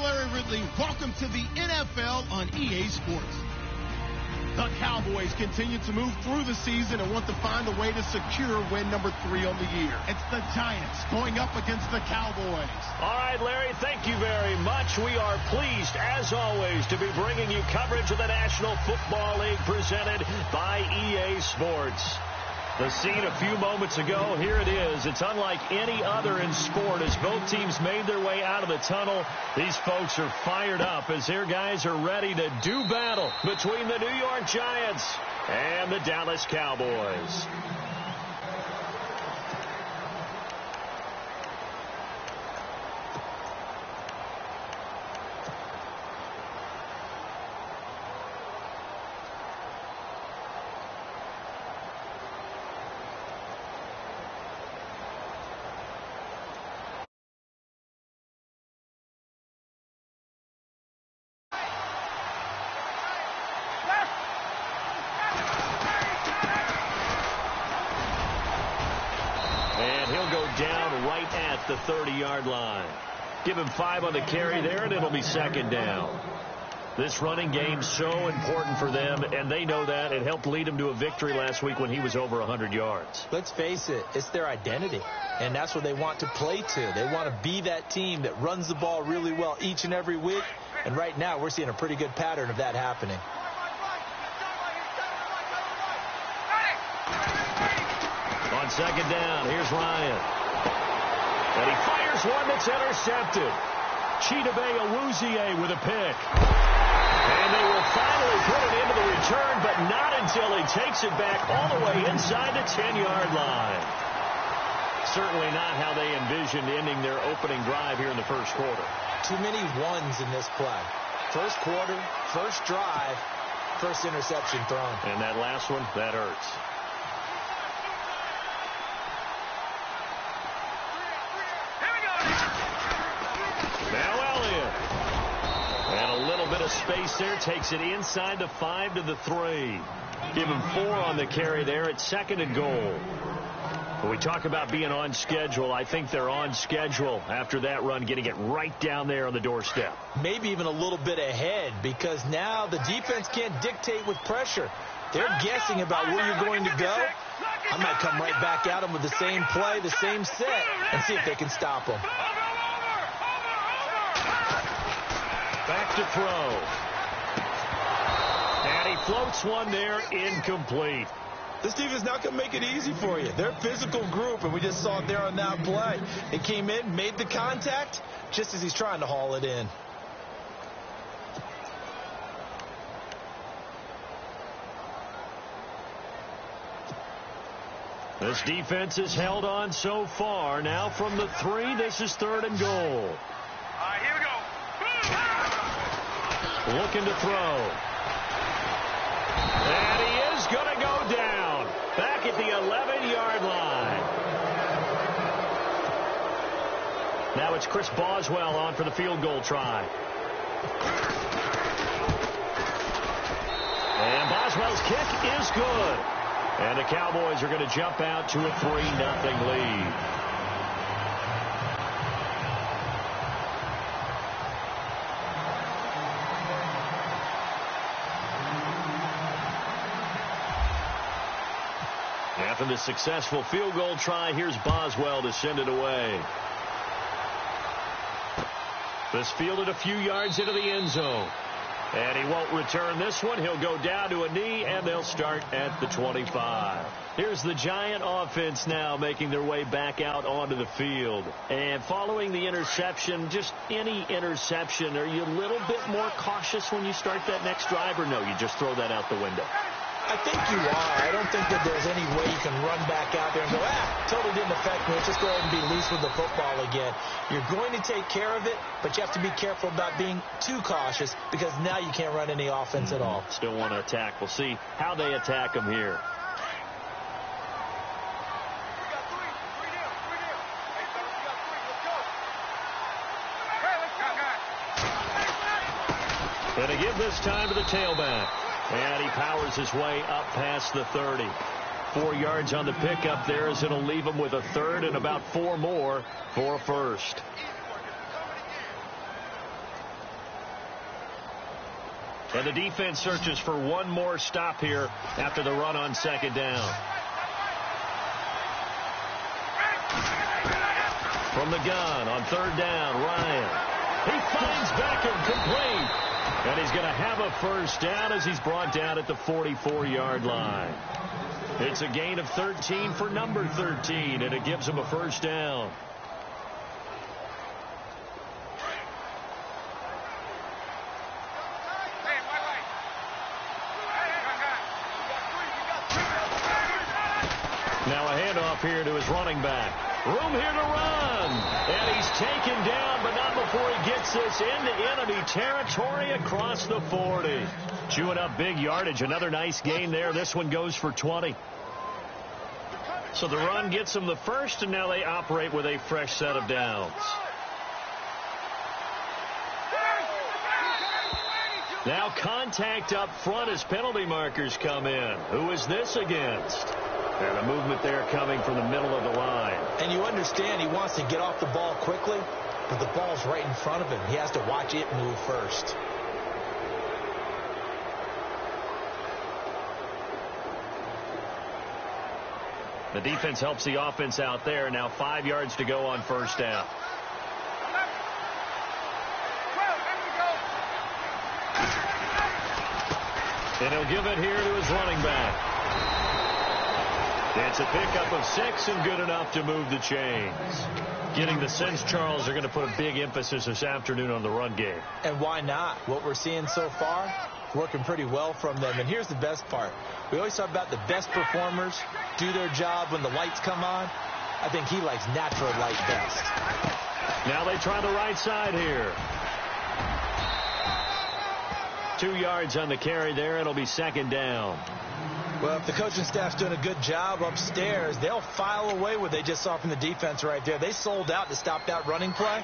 Larry Ridley. Welcome to the NFL on EA Sports. The Cowboys continue to move through the season and want to find a way to secure win number 3 on the year. It's the Giants going up against the Cowboys. All right, Larry, thank you very much. We are pleased, as always, to be bringing you coverage of the National Football League presented by EA Sports. The scene a few moments ago, here it is. It's unlike any other in sport as both teams made their way out of the tunnel. These folks are fired up as their guys are ready to do battle between the New York Giants and the Dallas Cowboys. Down right at the 30-yard line. Give him 5 on the carry there, and it'll be second down. This running game's so important for them, and they know that. It helped lead them to a victory last week when he was over 100 yards. Let's face it, it's their identity, and that's what they want to play to. They want to be that team that runs the ball really well each and every week, and right now we're seeing a pretty good pattern of that happening. On second down, here's Ryan. And he fires one that's intercepted. Chidobe Awuzie with a pick. And they will finally put it into the return, but not until he takes it back all the way inside the 10-yard line. Certainly not how they envisioned ending their opening drive here in the first quarter. Too many ones in this play. First quarter, first drive, first interception thrown. And that last one, that hurts. Bit of space there, takes it inside the 5 to the 3. Give him 4 on the carry there at 2nd and goal. When we talk about being on schedule, I think they're on schedule after that run, getting it right down there on the doorstep. Maybe even a little bit ahead, because now the defense can't dictate with pressure. They're guessing about where you're going to go. I might come right back at them with the same play, the same set, and see if they can stop them. Back to throw. And he floats one there, incomplete. This defense is not going to make it easy for you. They're a physical group, and we just saw it there on that play. They came in, made the contact, just as he's trying to haul it in. This defense has held on so far. Now from the 3, this is 3rd and goal. All right, here we go. Looking to throw. And he is going to go down. Back at the 11-yard line. Now it's Chris Boswell on for the field goal try. And Boswell's kick is good. And the Cowboys are going to jump out to a 3-0 lead. After the successful field goal try, here's Boswell to send it away. This fielded a few yards into the end zone. And he won't return this one. He'll go down to a knee, and they'll start at the 25. Here's the Giant offense now making their way back out onto the field. And following the interception, just any interception, are you a little bit more cautious when you start that next drive, or no, you just throw that out the window? I think you are. I don't think that there's any way you can run back out there and go, totally didn't affect me. Let's just go ahead and be loose with the football again. You're going to take care of it, but you have to be careful about being too cautious because now you can't run any offense at all. Still want to attack. We'll see how they attack them here. Going to give this time to the tailback. And he powers his way up past the 30. 4 yards on the pickup there as it'll leave him with a 3rd and about 4 more for a first. And the defense searches for one more stop here after the run on second down. From the gun on third down, Ryan. He finds Beckham complete. And he's going to have a first down as he's brought down at the 44-yard line. It's a gain of 13 for number 13, and it gives him a first down. Now a handoff here to his running back. Room here to run. And he's taken down, but not before he gets this into enemy territory across the 40. Chewing up big yardage. Another nice gain there. This one goes for 20. So the run gets them the first, and now they operate with a fresh set of downs. Now contact up front as penalty markers come in. Who is this against? And a movement there coming from the middle of the line. And you understand he wants to get off the ball quickly, but the ball's right in front of him. He has to watch it move first. The defense helps the offense out there. Now 5 yards to go on first down. And he'll give it here to his running back. It's a pickup of 6 and good enough to move the chains. Getting the sense, Charles, they're going to put a big emphasis this afternoon on the run game. And why not? What we're seeing so far, working pretty well from them. And here's the best part. We always talk about the best performers do their job when the lights come on. I think he likes natural light best. Now they try the right side here. 2 yards on the carry there. It'll be second down. Well, if the coaching staff's doing a good job upstairs, they'll file away what they just saw from the defense right there. They sold out to stop that running play.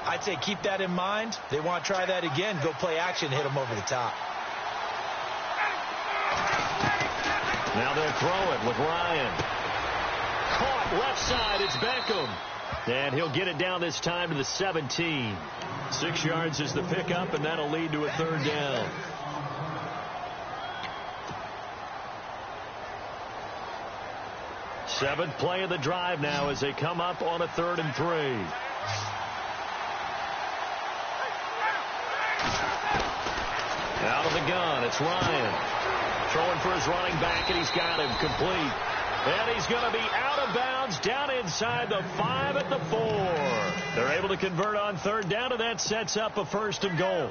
I'd say keep that in mind. They want to try that again. Go play action, hit them over the top. Now they'll throw it with Ryan. Caught left side. It's Beckham. And he'll get it down this time to the 17. 6 yards is the pickup, and that'll lead to a third down. Seventh play of the drive now as they come up on a 3rd and 3. Out of the gun, it's Ryan. Throwing for his running back, and he's got him complete. And he's going to be out of bounds down inside the 5 at the 4. They're able to convert on 3rd down, and that sets up a 1st and goal.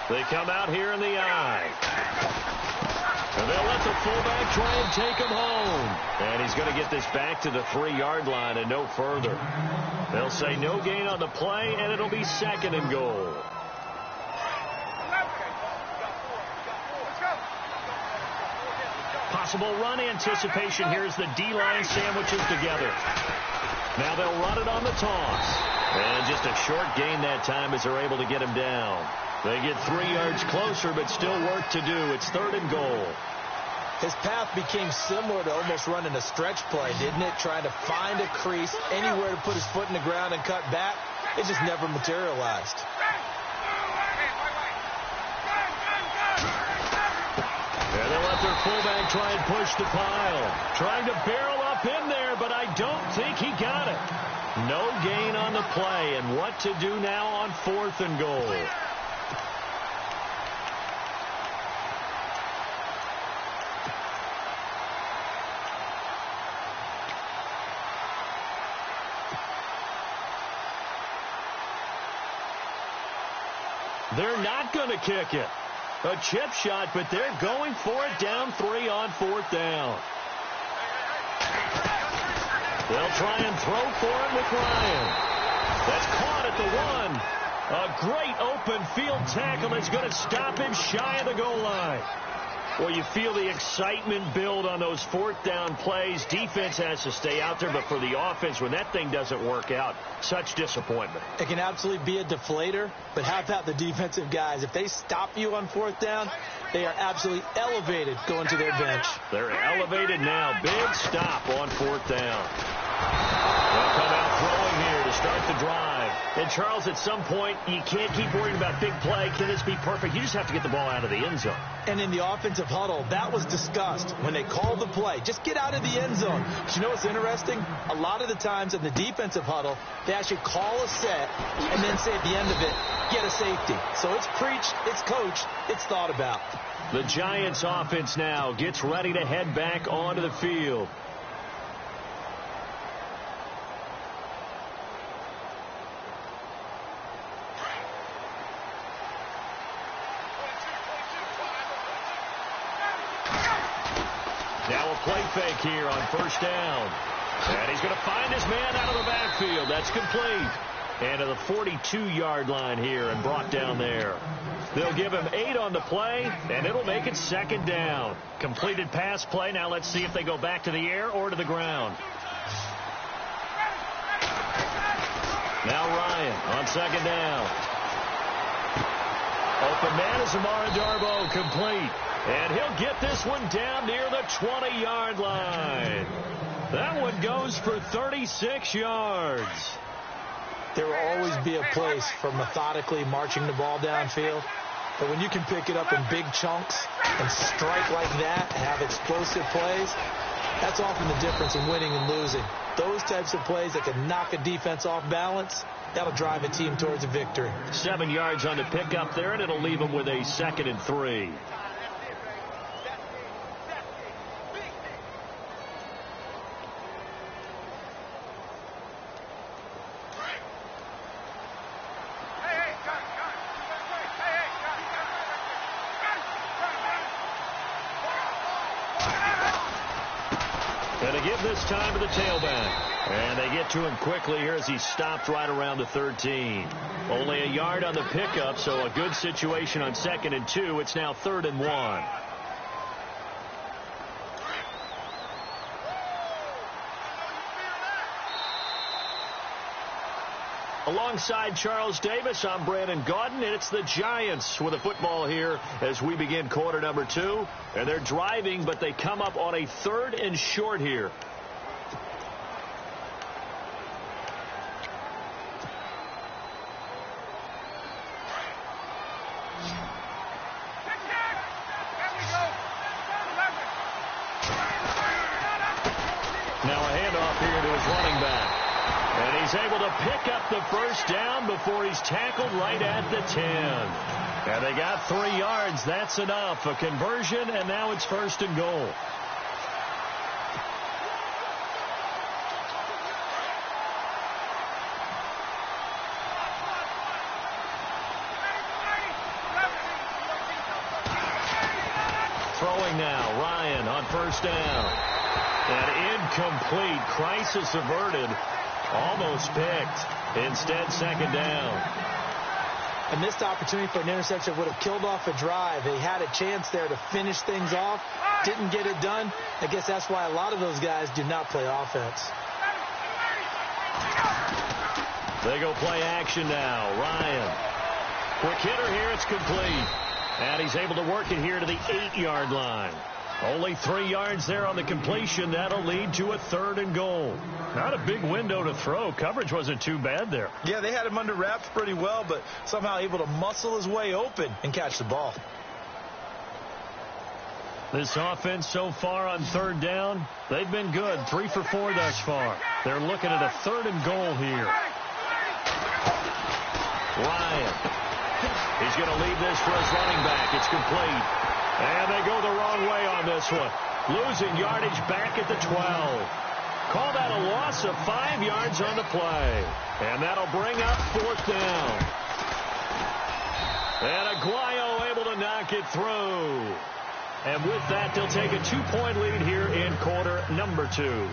They come out here in the eye. And they'll let the fullback try and take him home. And he's going to get this back to the 3-yard line and no further. They'll say no gain on the play, and it'll be 2nd and goal. Possible run anticipation here as the D-line sandwiches together. Now they'll run it on the toss. And just a short gain that time as they're able to get him down. They get 3 yards closer, but still work to do. It's 3rd and goal. His path became similar to almost running a stretch play, didn't it? Trying to find a crease, anywhere to put his foot in the ground and cut back. It just never materialized. And they'll let their fullback try and push the pile. Trying to barrel up in there, but I don't think he got it. No gain on the play, and what to do now on 4th and goal. They're not going to kick it. A chip shot, but they're going for it down 3 on 4th down. They'll try and throw for it with Ryan. That's caught at the 1. A great open field tackle that's going to stop him shy of the goal line. Well, you feel the excitement build on those fourth down plays. Defense has to stay out there, but for the offense, when that thing doesn't work out, such disappointment. It can absolutely be a deflator, but how about the defensive guys? If they stop you on fourth down, they are absolutely elevated going to their bench. They're elevated now. Big stop on fourth down. They'll come out throwing here to start the drive. And, Charles, at some point, you can't keep worrying about big play. Can this be perfect? You just have to get the ball out of the end zone. And in the offensive huddle, that was discussed when they called the play. Just get out of the end zone. But you know what's interesting? A lot of the times in the defensive huddle, they actually call a set and then say at the end of it, get a safety. So it's preached, it's coached, it's thought about. The Giants offense now gets ready to head back onto the field. Now a play fake here on first down. And he's going to find his man out of the backfield. That's complete. And to the 42-yard line here and brought down there. They'll give him 8 on the play, and it'll make it second down. Completed pass play. Now let's see if they go back to the air or to the ground. Now Ryan on second down. Open man is Amara Darboh, complete. And he'll get this one down near the 20-yard line. That one goes for 36 yards. There will always be a place for methodically marching the ball downfield. But when you can pick it up in big chunks and strike like that and have explosive plays, that's often the difference in winning and losing. Those types of plays that can knock a defense off balance, that'll drive a team towards a victory. 7 yards on the pickup there, and it'll leave them with a 2nd and 3. And they give this time to the tailback. And they get to him quickly here as he stopped right around the 13. Only a yard on the pickup, so a good situation on 2nd and 2. It's now 3rd and 1. Alongside Charles Davis, I'm Brandon Gaudin, and it's the Giants with the football here as we begin quarter number 2. And they're driving, but they come up on a 3rd and short here. Now a handoff here to his running back. And he's able to pick up the first down before he's tackled right at the 10. And they got 3 yards. That's enough. A conversion, and now it's 1st and goal. Throwing now, Ryan on first down. And incomplete. Crisis averted. Almost picked. Instead, 2nd down. A missed opportunity for an interception would have killed off a drive. They had a chance there to finish things off. Didn't get it done. I guess that's why a lot of those guys do not play offense. They go play action now. Ryan. Quick hitter here. It's complete. And he's able to work it here to the 8-yard line. Only 3 yards there on the completion. That'll lead to a 3rd and goal. Not a big window to throw. Coverage wasn't too bad there. Yeah, they had him under wraps pretty well, but somehow able to muscle his way open and catch the ball. This offense so far on 3rd down, they've been good. 3 for 4 thus far. They're looking at a 3rd and goal here. Ryan. He's going to leave this for his running back. It's complete. And they go the wrong way on this one. Losing yardage back at the 12. Call that a loss of 5 yards on the play. And that'll bring up 4th down. And Aguayo able to knock it through. And with that, they'll take a 2-point lead here in quarter number 2.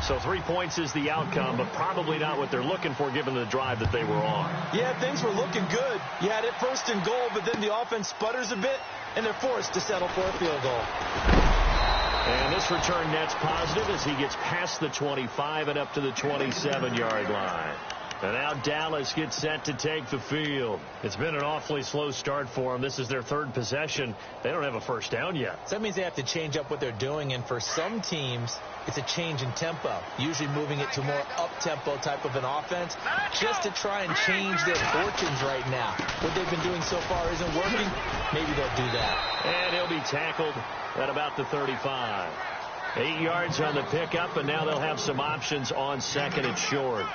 So 3 points is the outcome, but probably not what they're looking for given the drive that they were on. Yeah, things were looking good. You had it first and goal, but then the offense sputters a bit, and they're forced to settle for a field goal. And this return net's positive as he gets past the 25 and up to the 27-yard line. And now Dallas gets set to take the field. It's been an awfully slow start for them. This is their third possession. They don't have a first down yet. So that means they have to change up what they're doing, and for some teams, it's a change in tempo, usually moving it to more up-tempo type of an offense just to try and change their fortunes right now. What they've been doing so far isn't working. Maybe they'll do that. And he'll be tackled at about the 35. 8 yards on the pickup, and now they'll have some options on second and short.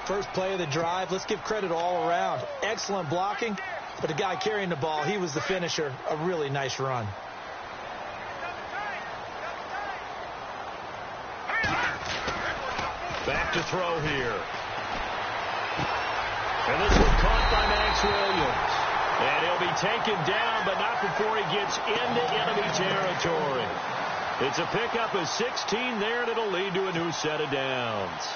First play of the drive, let's give credit all around. Excellent blocking, but the guy carrying the ball, he was the finisher. A really nice run. Back to throw here. And this one caught by Max Williams. And he'll be taken down, but not before he gets into enemy territory. It's a pickup of 16 there, and it'll lead to a new set of downs.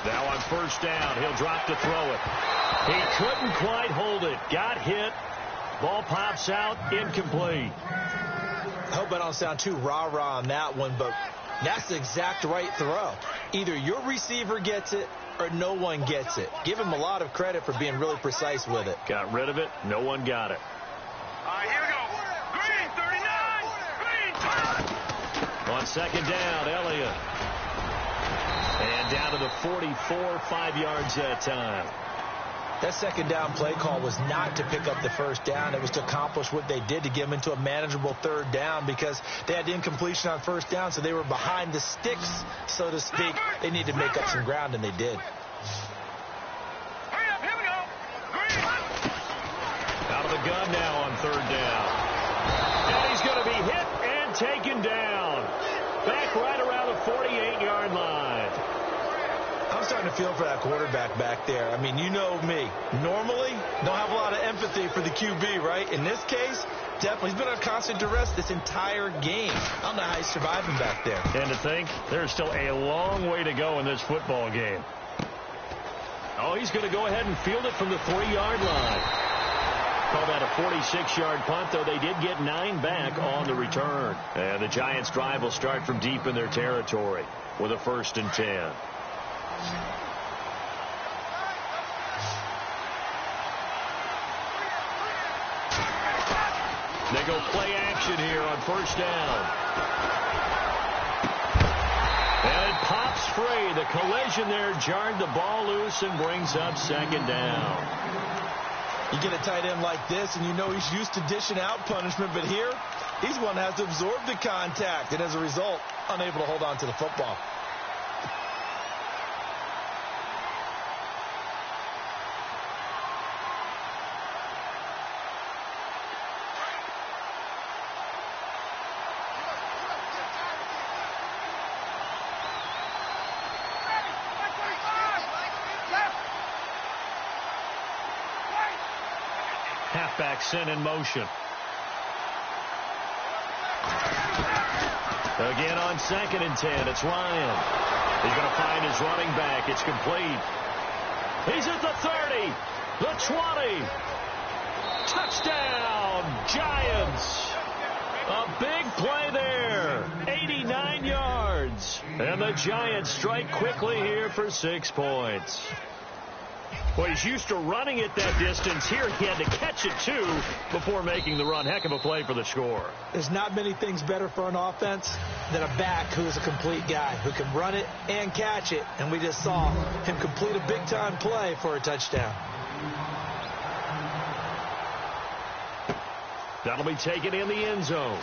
Now on first down, he'll drop to throw it. He couldn't quite hold it. Got hit. Ball pops out, incomplete. I hope I don't sound too rah-rah on that one, but that's the exact right throw. Either your receiver gets it or no one gets it. Give him a lot of credit for being really precise with it. Got rid of it. No one got it. Here we go. Green, 39. Green. On second down, Elliott. And down to the 44, 5 yards that time. That second down play call was not to pick up the first down. It was to accomplish what they did, to get them into a manageable third down, because they had incompletion on first down, so they were behind the sticks, so to speak. They needed to make up some ground, and they did. Hurry up, here we go. Green. Out of the gun now on third down. And he's going to be hit and taken down. Back right around the 48-yard line. I'm starting to feel for that quarterback back there. I mean, you know me. Normally, don't have a lot of empathy for the QB, right? In this case, definitely. He's been on constant duress this entire game. I don't know how he's surviving back there. And to think, there's still a long way to go in this football game. Oh, he's going to go ahead and field it from the 3-yard line. Call that a 46-yard punt, though they did get 9 back on the return. And the Giants' drive will start from deep in their territory with a 1st and 10. They go play action here on first down. And it pops free. The collision there jarred the ball loose and brings up second down. You get a tight end like this, and you know he's used to dishing out punishment, but here, he's one that has to absorb the contact, and as a result, unable to hold on to the football. Halfback sent in motion. Again on 2nd and 10. It's Ryan. He's going to find his running back. It's complete. He's at the 30. The 20. Touchdown, Giants. A big play there. 89 yards. And the Giants strike quickly here for 6 points. Well, he's used to running it that distance. Here he had to catch it, too, before making the run. Heck of a play for the score. There's not many things better for an offense than a back who's a complete guy, who can run it and catch it. And we just saw him complete a big-time play for a touchdown. That'll be taken in the end zone.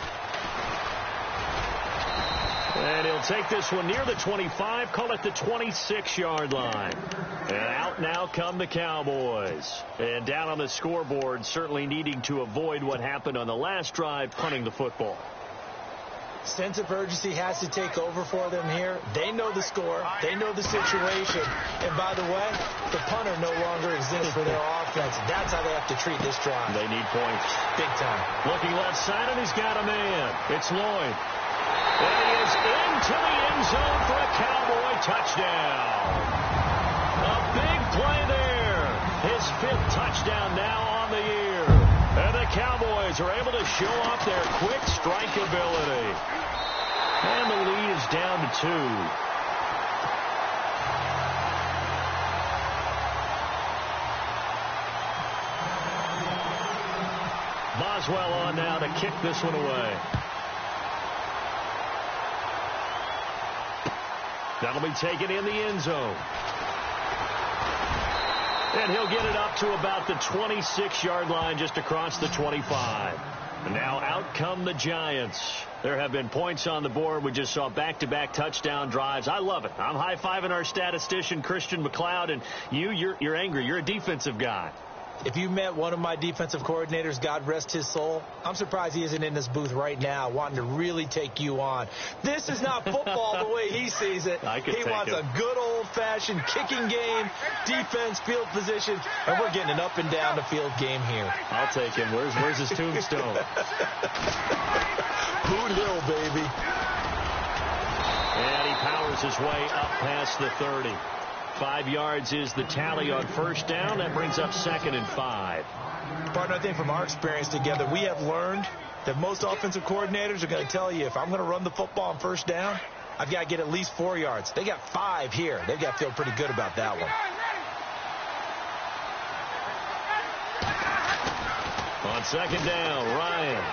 And he'll take this one near the 25, call it the 26-yard line. And out now come the Cowboys. And down on the scoreboard, certainly needing to avoid what happened on the last drive, punting the football. Sense of urgency has to take over for them here. They know the score. They know the situation. And by the way, the punter no longer exists for their offense. That's how they have to treat this drive. They need points. Big time. Looking left side, and he's got a man. It's Lloyd. And he is into the end zone for a Cowboy touchdown. A big play there. His 5th touchdown now on the year. And the Cowboys are able to show off their quick strike ability. And the lead is down to 2. Boswell on now to kick this one away. That'll be taken in the end zone. And he'll get it up to about the 26-yard line, just across the 25. And now out come the Giants. There have been points on the board. We just saw back-to-back touchdown drives. I love it. I'm high-fiving our statistician, Christian McLeod, and you're angry. You're a defensive guy. If you met one of my defensive coordinators, God rest his soul, I'm surprised he isn't in this booth right now wanting to really take you on. This is not football the way he sees it. He wants a good old-fashioned kicking game, defense, field position, and we're getting an up-and-down-the-field game here. I'll take him. Where's his tombstone? Boot Hill, baby. And he powers his way up past the 30. 5 yards is the tally on first down. That brings up 2nd and 5. Partner, I think from our experience together, we have learned that most offensive coordinators are going to tell you, if I'm going to run the football on first down, I've got to get at least 4 yards. They got 5 here. They've got to feel pretty good about that one. On 2nd down, Ryan.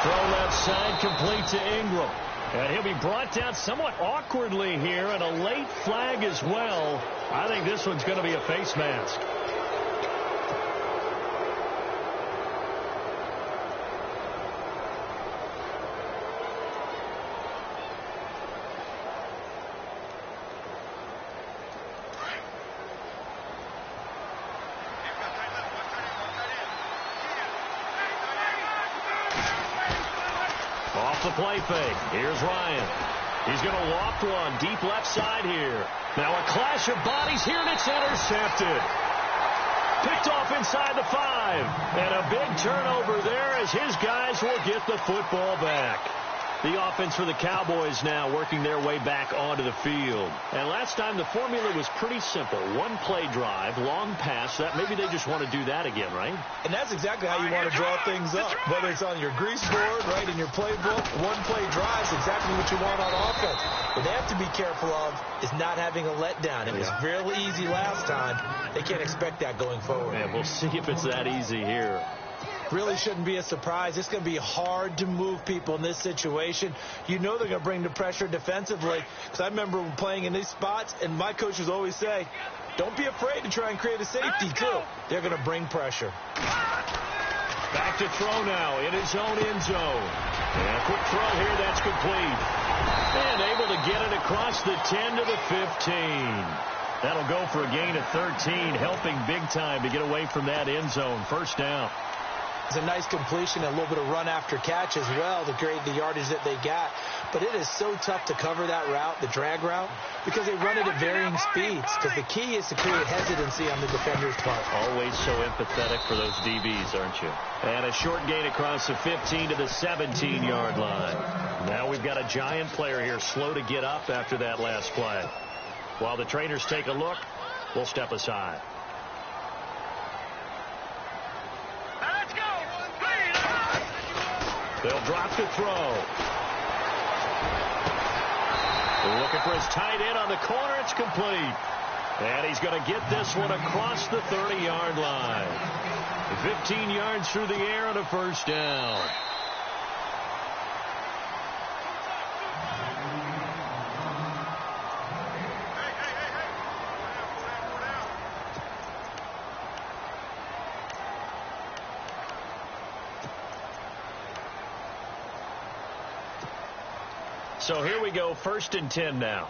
Throw left side, complete to Ingram. And he'll be brought down somewhat awkwardly here, and a late flag as well. I think this one's going to be a face mask. The play fake. Here's Ryan. He's going to loft one deep left side here. Now a clash of bodies here, and it's intercepted. Picked off inside the 5. And a big turnover there as his guys will get the football back. The offense for the Cowboys now working their way back onto the field. And last time the formula was pretty simple. One play drive, long pass. That maybe they just want to do that again, right? And that's exactly how you want to draw things up. Whether it's on your grease board, right, in your playbook, one play drive is exactly what you want on offense. What they have to be careful of is not having a letdown. It was real easy last time. They can't expect that going forward. And we'll see if it's that easy here. Really shouldn't be a surprise. It's going to be hard to move people in this situation. You know they're going to bring the pressure defensively. Because I remember playing in these spots, and my coaches always say, don't be afraid to try and create a safety, too. They're going to bring pressure. Back to throw now in his own end zone. And a quick throw here, that's complete. And able to get it across the 10 to the 15. That'll go for a gain of 13, helping big time to get away from that end zone. First down. It's a nice completion, a little bit of run after catch as well to create the yardage that they got. But it is so tough to cover that route, the drag route, because they run it at varying speeds. Because the key is to create hesitancy on the defender's part. Always so empathetic for those DBs, aren't you? And a short gain across the 15 to the 17-yard line. Now we've got a Giant player here slow to get up after that last play. While the trainers take a look, we'll step aside. They'll drop the throw. Looking for his tight end on the corner. It's complete. And he's going to get this one across the 30-yard line. 15 yards through the air and a first down. So here we go, 1st and 10 now.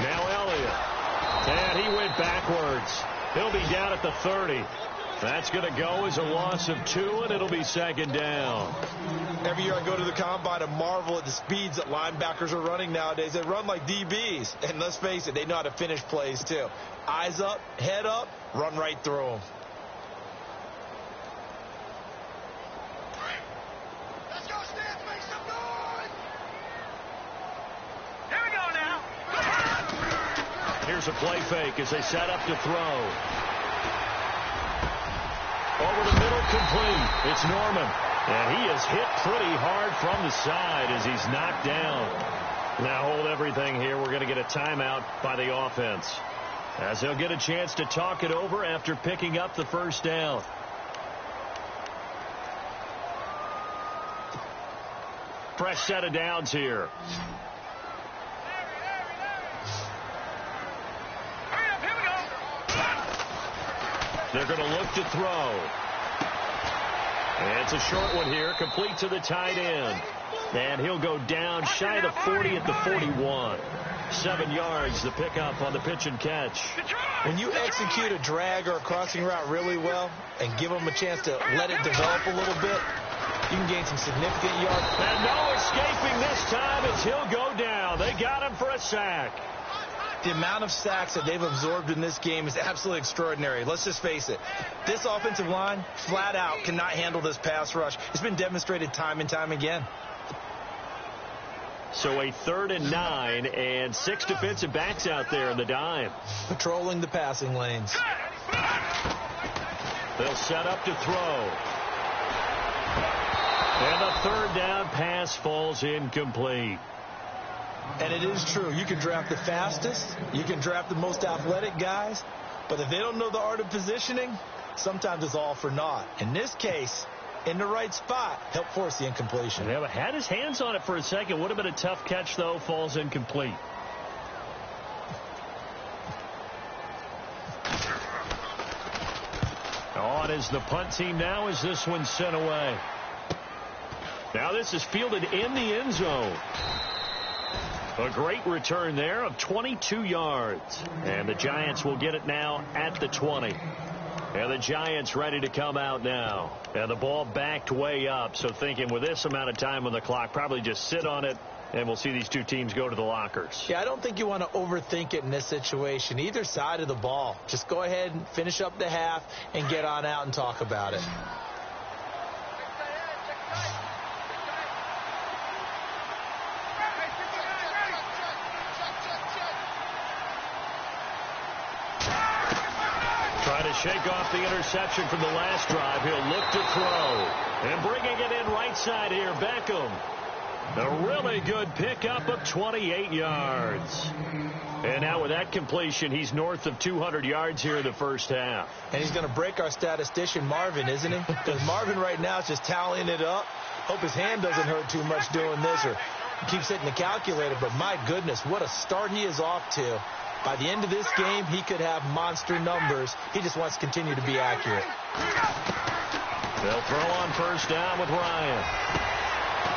Now Elliott. And he went back yards. He'll be down at the 30. That's going to go as a loss of 2, and it'll be second down. Every year I go to the combine and marvel at the speeds that linebackers are running nowadays. They run like DBs. And let's face it, they know how to finish plays too. Eyes up, head up, run right through them. Let's go, Stance, make some noise! Here we go now. Here's a play fake as they set up to throw. Over the middle, complete. It's Norman. And he is hit pretty hard from the side as he's knocked down. Now hold everything here. We're going to get a timeout by the offense, as they'll get a chance to talk it over after picking up the first down. Fresh set of downs here. They're going to look to throw. And it's a short one here, complete to the tight end. And he'll go down shy of the 40 at the 41. 7 yards, the pickup on the pitch and catch. When you execute a drag or a crossing route really well and give them a chance to let it develop a little bit, you can gain some significant yards. And no escaping this time as he'll go down. They got him for a sack. The amount of sacks that they've absorbed in this game is absolutely extraordinary. Let's just face it. This offensive line, flat out, cannot handle this pass rush. It's been demonstrated time and time again. So a 3rd and 9 and 6 defensive backs out there in the dime. Patrolling the passing lanes. They'll set up to throw. And the 3rd down pass falls incomplete. And it is true. You can draft the fastest. You can draft the most athletic guys. But if they don't know the art of positioning, sometimes it's all for naught. In this case, in the right spot, help force the incompletion. Yeah, but had his hands on it for a second. Would have been a tough catch, though. Falls incomplete. On is the punt team now as this one's sent away. Now this is fielded in the end zone. A great return there of 22 yards. And the Giants will get it now at the 20. And the Giants ready to come out now. And the ball backed way up. So thinking with this amount of time on the clock, probably just sit on it, and we'll see these two teams go to the lockers. Yeah, I don't think you want to overthink it in this situation. Either side of the ball. Just go ahead and finish up the half and get on out and talk about it. Trying to shake off the interception from the last drive. He'll look to throw. And bringing it in right side here, Beckham. A really good pickup of 28 yards. And now with that completion, he's north of 200 yards here in the first half. And he's going to break our statistician, Marvin, isn't he? Because Marvin right now is just tallying it up. Hope his hand doesn't hurt too much doing this or keeps hitting the calculator. But my goodness, what a start he is off to. By the end of this game, he could have monster numbers. He just wants to continue to be accurate. They'll throw on first down with Ryan.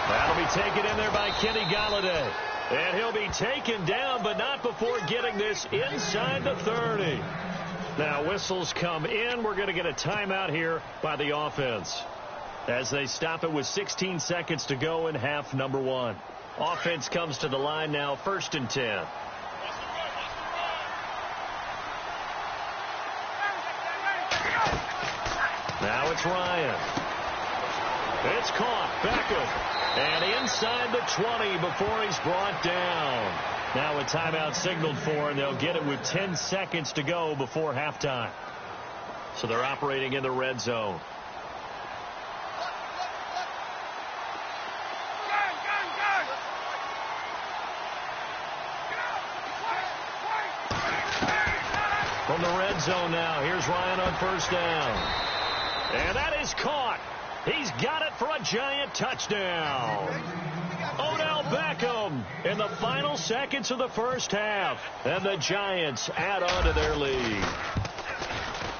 That'll be taken in there by Kenny Galladay. And he'll be taken down, but not before getting this inside the 30. Now whistles come in. We're going to get a timeout here by the offense, as they stop it with 16 seconds to go in half number 1. Offense comes to the line now, 1st and 10. Now it's Ryan. It's caught. Beckham. And inside the 20 before he's brought down. Now a timeout signaled for, and they'll get it with 10 seconds to go before halftime. So they're operating in the red zone. From the red zone now, here's Ryan on first down. And that is caught. He's got it for a Giant touchdown. Odell Beckham in the final seconds of the first half. And the Giants add on to their lead.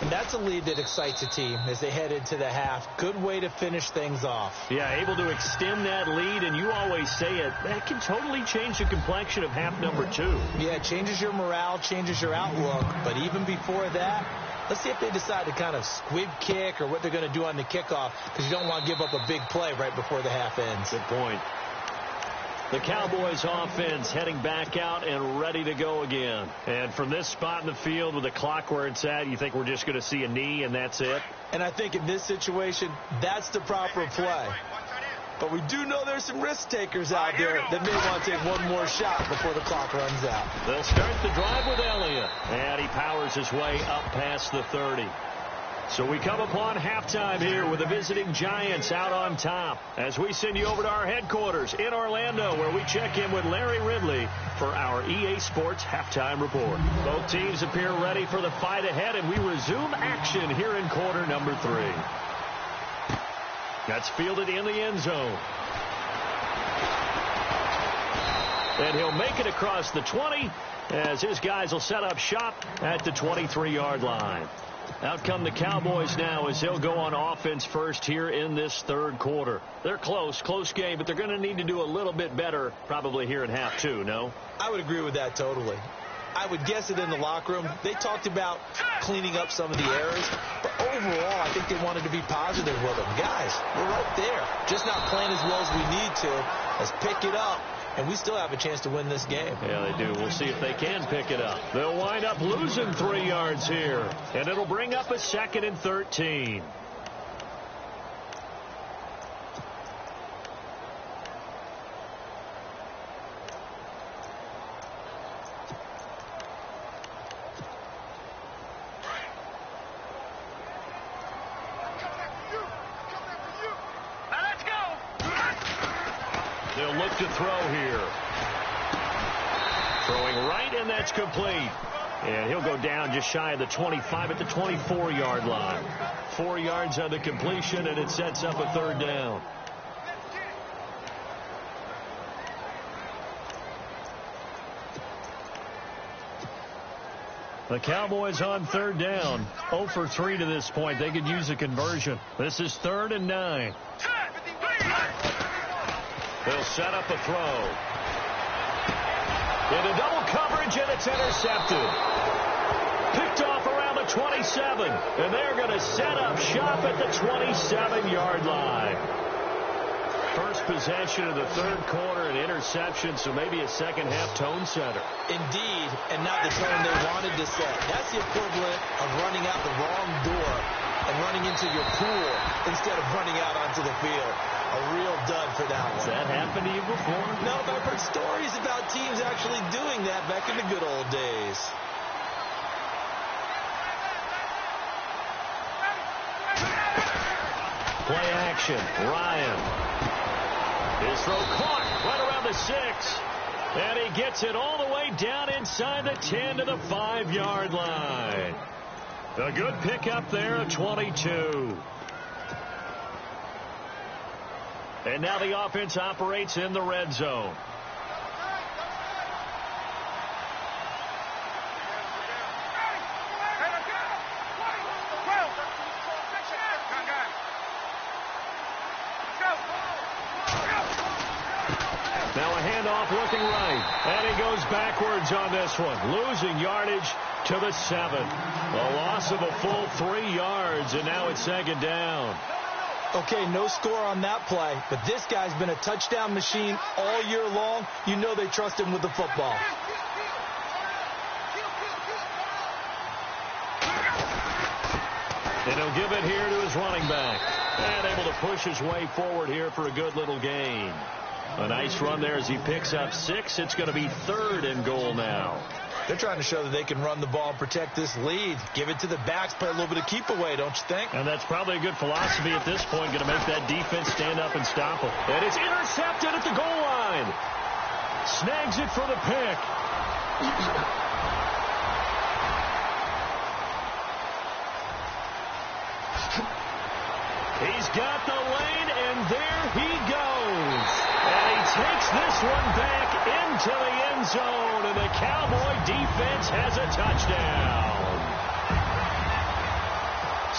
And that's a lead that excites a team as they head into the half. Good way to finish things off. Yeah, able to extend that lead, and you always say it, that can totally change the complexion of half number 2. Yeah, it changes your morale, changes your outlook. But even before that, let's see if they decide to kind of squib kick or what they're going to do on the kickoff, because you don't want to give up a big play right before the half ends. Good point. The Cowboys offense heading back out and ready to go again. And from this spot in the field with the clock where it's at, you think we're just going to see a knee and that's it? And I think in this situation, that's the proper play. But we do know there's some risk takers out there that may want to take one more shot before the clock runs out. They'll start the drive with Elliott. And he powers his way up past the 30. So we come upon halftime here with the visiting Giants out on top as we send you over to our headquarters in Orlando, where we check in with Larry Ridley for our EA Sports Halftime Report. Both teams appear ready for the fight ahead, and we resume action here in quarter number 3. That's fielded in the end zone. And he'll make it across the 20 as his guys will set up shop at the 23-yard line. Out come the Cowboys now as they'll go on offense first here in this third quarter. They're close game, but they're going to need to do a little bit better probably here in half 2, no? I would agree with that totally. I would guess it in the locker room. They talked about cleaning up some of the errors, but overall, I think they wanted to be positive with them. Guys, we're right there. Just not playing as well as we need to. Let's pick it up, and we still have a chance to win this game. Yeah, they do. We'll see if they can pick it up. They'll wind up losing 3 yards here, and it'll bring up a 2nd and 13. They'll look to throw here. Throwing right, and that's complete. And he'll go down just shy of the 25 at the 24-yard line. 4 yards on the completion, and it sets up a 3rd down. The Cowboys on 3rd down. 0 for 3 to this point. They could use a conversion. This is 3rd and 9. They'll set up a throw. Into double coverage, and it's intercepted. Picked off around the 27. And they're going to set up shop at the 27-yard line. First possession of the third quarter, an interception, so maybe a second-half tone setter. Indeed, and not the tone they wanted to set. That's the equivalent of running out the wrong door and running into your pool instead of running out onto the field. A real dud for that one. Has that happened to you before? No, but I've heard stories about teams actually doing that back in the good old days. Play action. Ryan. His throw caught right around the 6. And he gets it all the way down inside the 10 to the 5-yard line. A good pickup there at 22. And now the offense operates in the red zone. Now a handoff looking right. And he goes backwards on this one. Losing yardage to the 7. A loss of a full 3 yards, and now it's 2nd down. Okay, no score on that play, but this guy's been a touchdown machine all year long. You know they trust him with the football. And he'll give it here to his running back. And able to push his way forward here for a good little gain. A nice run there as he picks up 6. It's going to be 3rd and goal now. They're trying to show that they can run the ball and protect this lead. Give it to the backs, play a little bit of keep away, don't you think? And that's probably a good philosophy at this point, going to make that defense stand up and stop them. And it's intercepted at the goal line. Snags it for the pick. He's got the lane, and there he goes. And he takes this one back into the end zone, and the Cowboy defense has a touchdown.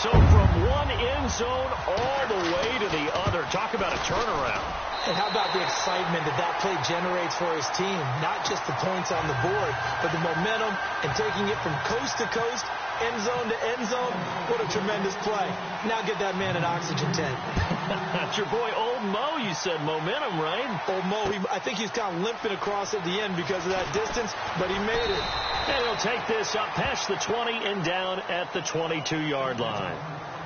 So from one end zone all the way to the other. Talk about a turnaround. And how about the excitement that that play generates for his team? Not just the points on the board, but the momentum and taking it from coast to coast, end zone to end zone. What a tremendous play. Now get that man an oxygen tank. That's your boy Old Mo. You said momentum, right? Old Mo, I think he's kind of limping across at the end because of that distance, but he made it. And he'll take this up past the 20 and down at the 22-yard line.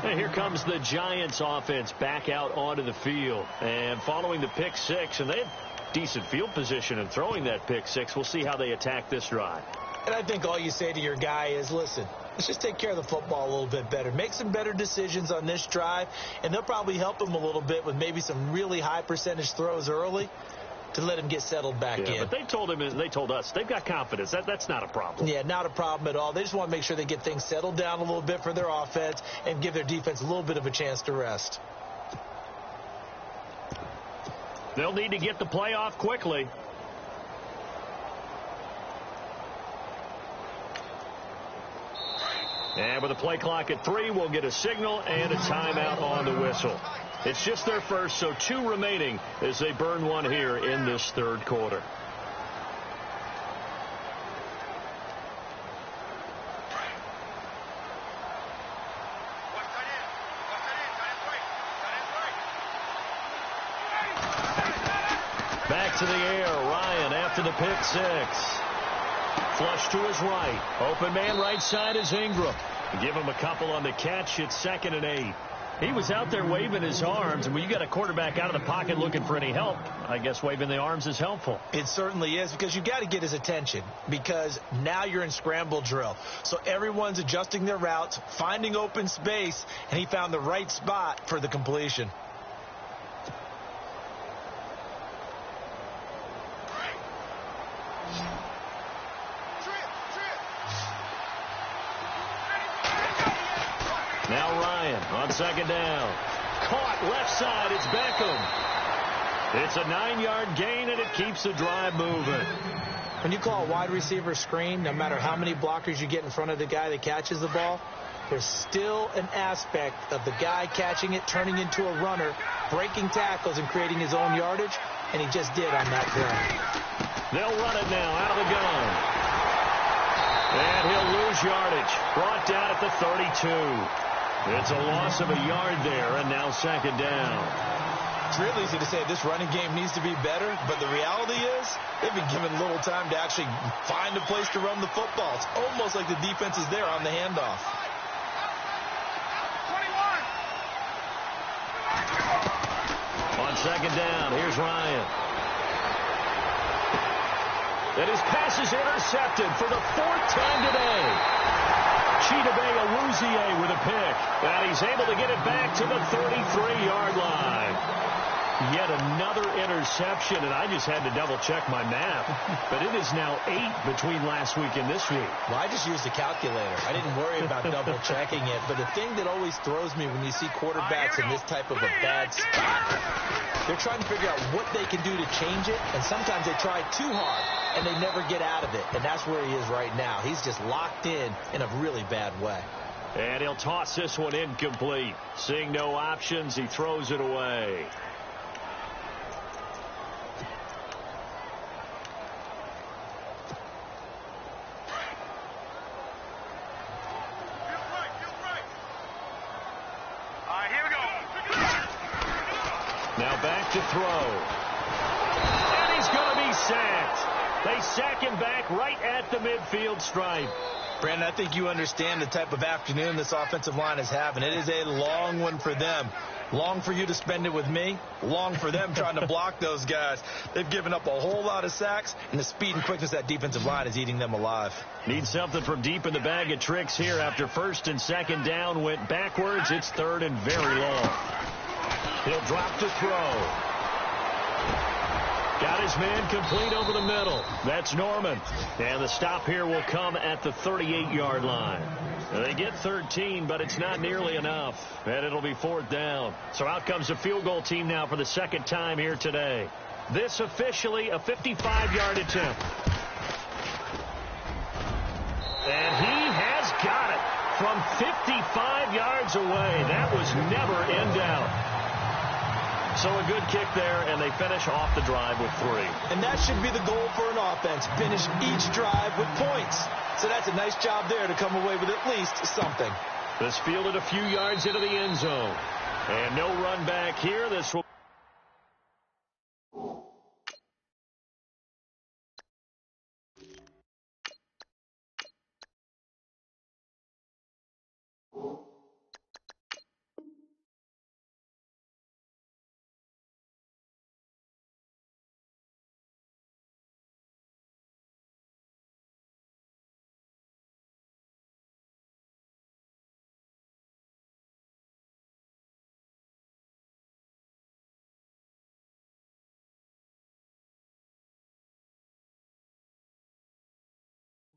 And here comes the Giants offense back out onto the field. And following the pick six, and they had decent field position in throwing that pick six. We'll see how they attack this drive. And I think all you say to your guy is, listen, let's just take care of the football a little bit better. Make some better decisions on this drive, and they'll probably help him a little bit with maybe some really high percentage throws early to let him get settled back in. But they told us they've got confidence. That's not a problem. Yeah, not a problem at all. They just want to make sure they get things settled down a little bit for their offense and give their defense a little bit of a chance to rest. They'll need to get the play off quickly. And with the play clock at 3, we'll get a signal and a timeout on the whistle. It's just their first, so 2 remaining as they burn one here in this third quarter. Back to the air, Ryan after the pick six. Flush to his right. Open man right side is Ingram. Give him a couple on the catch. It's 2nd and 8. He was out there waving his arms, and when you got a quarterback out of the pocket looking for any help, I guess waving the arms is helpful. It certainly is, because you got to get his attention, because now you're in scramble drill. So everyone's adjusting their routes, finding open space, and he found the right spot for the completion. Now Ryan on 2nd down. Caught left side. It's Beckham. It's a 9-yard gain, and it keeps the drive moving. When you call a wide receiver screen, no matter how many blockers you get in front of the guy that catches the ball, there's still an aspect of the guy catching it, turning into a runner, breaking tackles, and creating his own yardage, and he just did on that play. They'll run it now out of the gun. And he'll lose yardage. Brought down at the 32. It's a loss of a yard there, and now 2nd down. It's real easy to say this running game needs to be better, but the reality is they've been given little time to actually find a place to run the football. It's almost like the defense is there on the handoff. 21. On 2nd down, here's Ryan. And his pass is intercepted for the 4th time today. Chidobe Awuzie with a pick. And he's able to get it back to the 33-yard line. Yet another interception, and I just had to double-check my math. But it is now 8 between last week and this week. Well, I just used a calculator. I didn't worry about double-checking it. But the thing that always throws me when you see quarterbacks in this type of a bad spot, they're trying to figure out what they can do to change it, and sometimes they try too hard, and they never get out of it. And that's where he is right now. He's just locked in a really bad way. And he'll toss this one incomplete. Seeing no options, he throws it away. Now back to throw. And he's going to be sacked. They sack him back right at the midfield stripe. Brandon, I think you understand the type of afternoon this offensive line is having. It is a long one for them. Long for you to spend it with me. Long for them trying to block those guys. They've given up a whole lot of sacks, and the speed and quickness of that defensive line is eating them alive. Need something from deep in the bag of tricks here. After 1st and 2nd down went backwards, it's 3rd and very long. He'll drop to throw. Got his man complete over the middle. That's Norman. And the stop here will come at the 38-yard line. They get 13, but it's not nearly enough. And it'll be 4th down. So out comes the field goal team now for the 2nd time here today. This officially a 55-yard attempt. And he has got it. from 55 yards away. That was never in doubt. So a good kick there, and they finish off the drive with 3. And that should be the goal for an offense. Finish each drive with points. So that's a nice job there to come away with at least something. This fielded a few yards into the end zone. And no run back here. This will...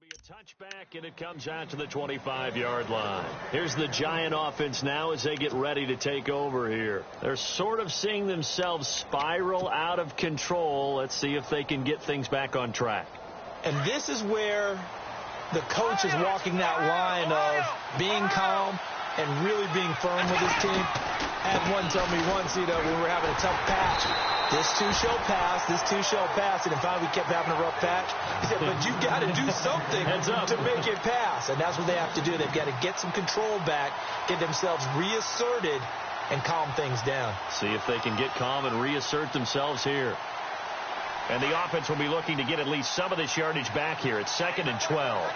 be a touchback, and it comes out to the 25-yard line. Here's the Giant offense now as they get ready to take over here. They're sort of seeing themselves spiral out of control. Let's see if they can get things back on track. And this is where the coach is walking that line of being calm and really being firm with his team. I had one tell me once, when we were having a tough patch, this too shall pass, this too shall pass, and finally we kept having a rough patch. He said, but you've got to do something to make it pass, and that's what they have to do. They've got to get some control back, get themselves reasserted, and calm things down. See if they can get calm and reassert themselves here. And the offense will be looking to get at least some of this yardage back here. It's 2nd and 12.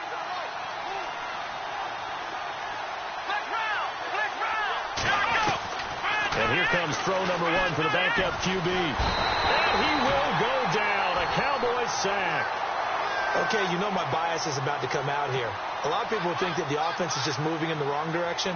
And here comes throw number 1 for the backup QB. And he will go down. A Cowboys sack. Okay, my bias is about to come out here. A lot of people think that the offense is just moving in the wrong direction.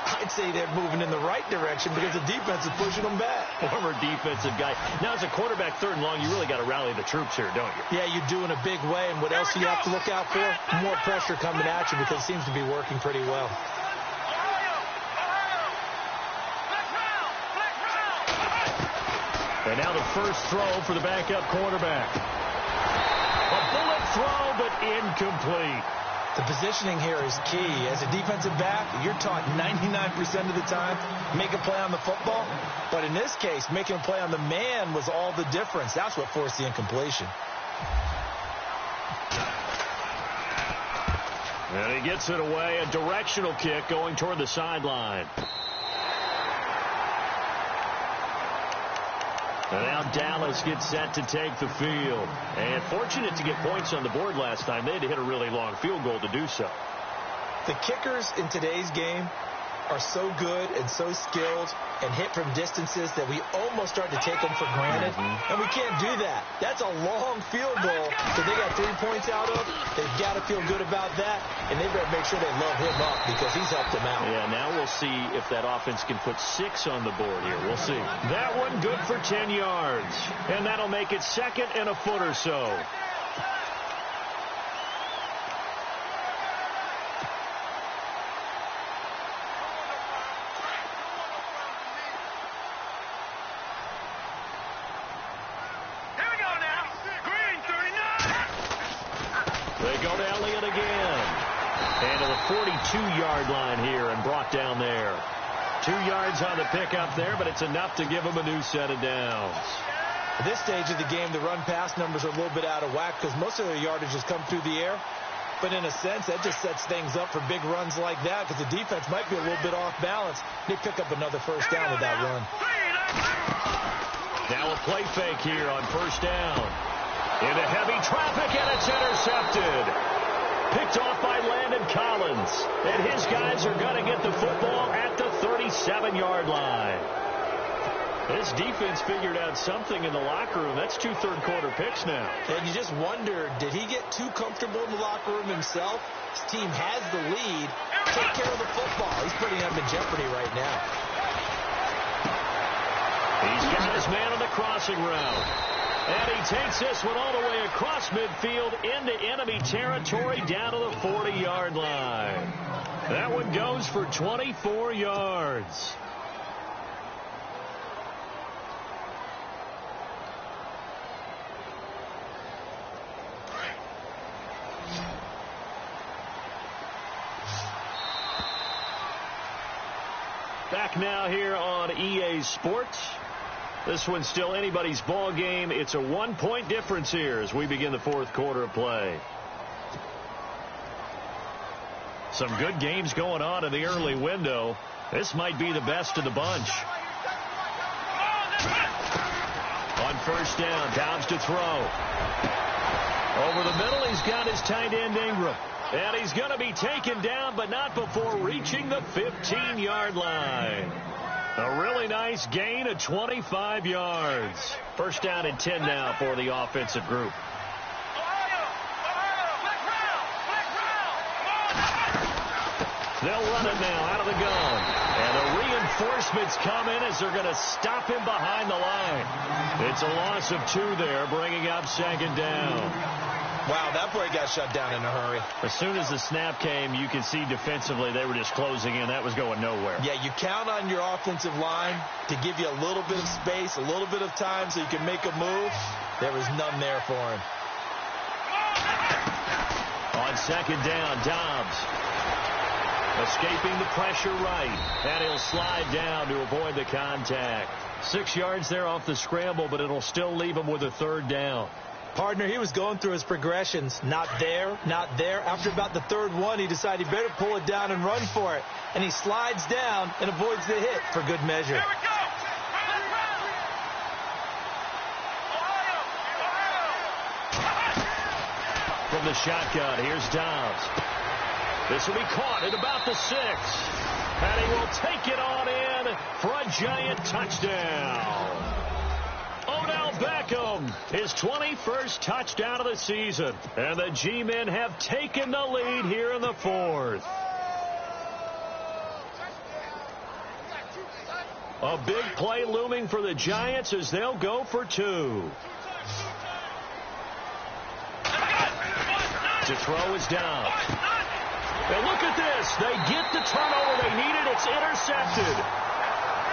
I'd say they're moving in the right direction because the defense is pushing them back. Former defensive guy. Now, as a quarterback, 3rd and long, you really got to rally the troops here, don't you? Yeah, you do in a big way. And what else do you have to look out for? More pressure coming at you because it seems to be working pretty well. And now the first throw for the backup quarterback. A bullet throw, but incomplete. The positioning here is key. As a defensive back, you're taught 99% of the time, make a play on the football. But in this case, making a play on the man was all the difference. That's what forced the incompletion. And he gets it away. A directional kick going toward the sideline. And now Dallas gets set to take the field. And fortunate to get points on the board last time. They had to hit a really long field goal to do so. The kickers in today's game are so good and so skilled and hit from distances that we almost start to take them for granted. And we can't do that. That's a long field goal that they got 3 points out of. They've got to feel good about that. And they've got to make sure they love him up because he's helped them out. Yeah, now we'll see if that offense can put 6 on the board here. We'll see. That one good for 10 yards. And that'll make it 2nd and a foot or so. They go to Elliott again. And to the 42-yard line here and brought down there. 2 yards on the pickup there, but it's enough to give them a new set of downs. At this stage of the game, the run-pass numbers are a little bit out of whack because most of their yardage has come through the air. But in a sense, that just sets things up for big runs like that because the defense might be a little bit off balance. They pick up another first down with that run. Now a play fake here on first down. Into heavy traffic, and it's intercepted. Picked off by Landon Collins. And his guys are going to get the football at the 37-yard line. This defense figured out something in the locker room. That's 2 third-quarter picks now. And you just wonder, did he get too comfortable in the locker room himself? His team has the lead. Take care of the football. He's putting them in jeopardy right now. He's got his man on the crossing route. And he takes this one all the way across midfield into enemy territory down to the 40-yard line. That one goes for 24 yards. back now here on EA Sports. This one's still anybody's ball game. It's a 1-point difference here as we begin the fourth quarter of play. Some good games going on in the early window. This might be the best of the bunch. On first down, Dobbs to throw. Over the middle, he's got his tight end Ingram. And he's going to be taken down, but not before reaching the 15-yard line. A really nice gain of 25 yards. First down and 10 now for the offensive group. They'll run it now out of the gun. And the reinforcements come in as they're going to stop him behind the line. It's a loss of 2 there, bringing up second down. Wow, that boy got shut down in a hurry. As soon as the snap came, you could see defensively they were just closing in. That was going nowhere. Yeah, you count on your offensive line to give you a little bit of space, a little bit of time so you can make a move. There was none there for him. On second down, Dobbs. Escaping the pressure right. And he'll slide down to avoid the contact. 6 yards there off the scramble, but it'll still leave him with a third down. Partner, he was going through his progressions. Not there, not there. After about the third one, he decided he better pull it down and run for it. And he slides down and avoids the hit for good measure. Here we go. From the shotgun, here's Dobbs. This will be caught at about the 6. And he will take it on in for a giant touchdown. Odell Beckham, his 21st touchdown of the season. And the G-men have taken the lead here in the fourth. A big play looming for the Giants as they'll go for 2. To throw is down. And look at this. They get the turnover they needed. It's intercepted.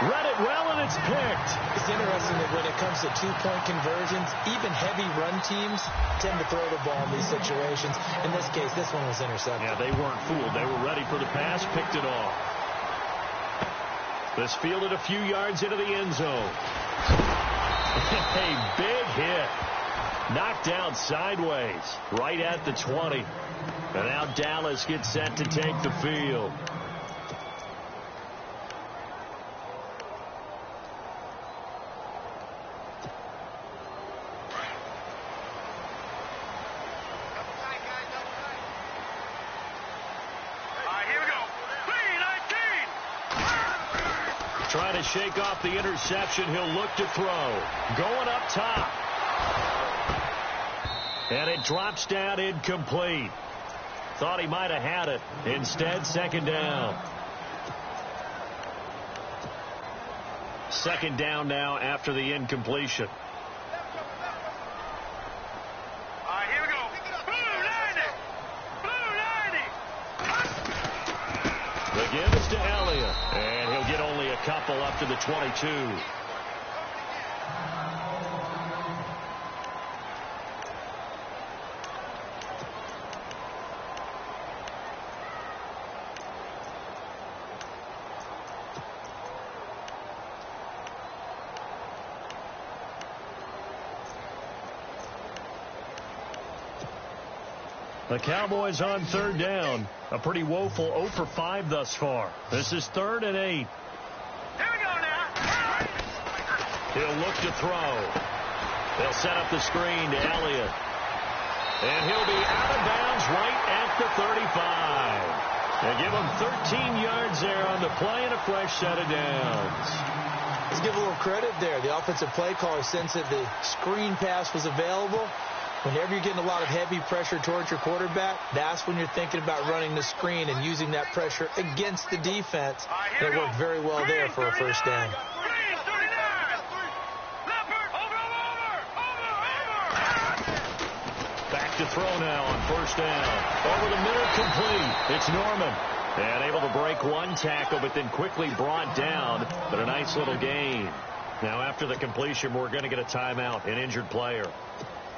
Read it well, and it's picked. It's interesting that when it comes to two-point conversions, even heavy run teams tend to throw the ball in these situations. In this case, this one was intercepted. Yeah, they weren't fooled. They were ready for the pass, picked it off. This fielded a few yards into the end zone. A big hit. Knocked down sideways, right at the 20. And now Dallas gets set to take the field. Trying to shake off the interception. He'll look to throw. Going up top. And it drops down incomplete. Thought he might have had it. Instead, second down. Second down now after the incompletion. Here we go. Blue 90. Blue 90. The give is to Elliott. And he'll get only a couple up to the 22. The Cowboys on third down. A pretty woeful 0 for 5 thus far. This is 3rd and 8. Here we go now. He'll look to throw. They'll set up the screen to Elliott. And he'll be out of bounds right at the 35. They give him 13 yards there on the play and a fresh set of downs. Let's give a little credit there. The offensive play caller sensed that the screen pass was available. Whenever you're getting a lot of heavy pressure towards your quarterback, that's when you're thinking about running the screen and using that pressure against the defense. It worked very well there for a first down. Back to throw now on first down. Over the middle, complete. It's Norman. And able to break one tackle, but then quickly brought down. But a nice little gain. Now after the completion, we're going to get a timeout, an injured player.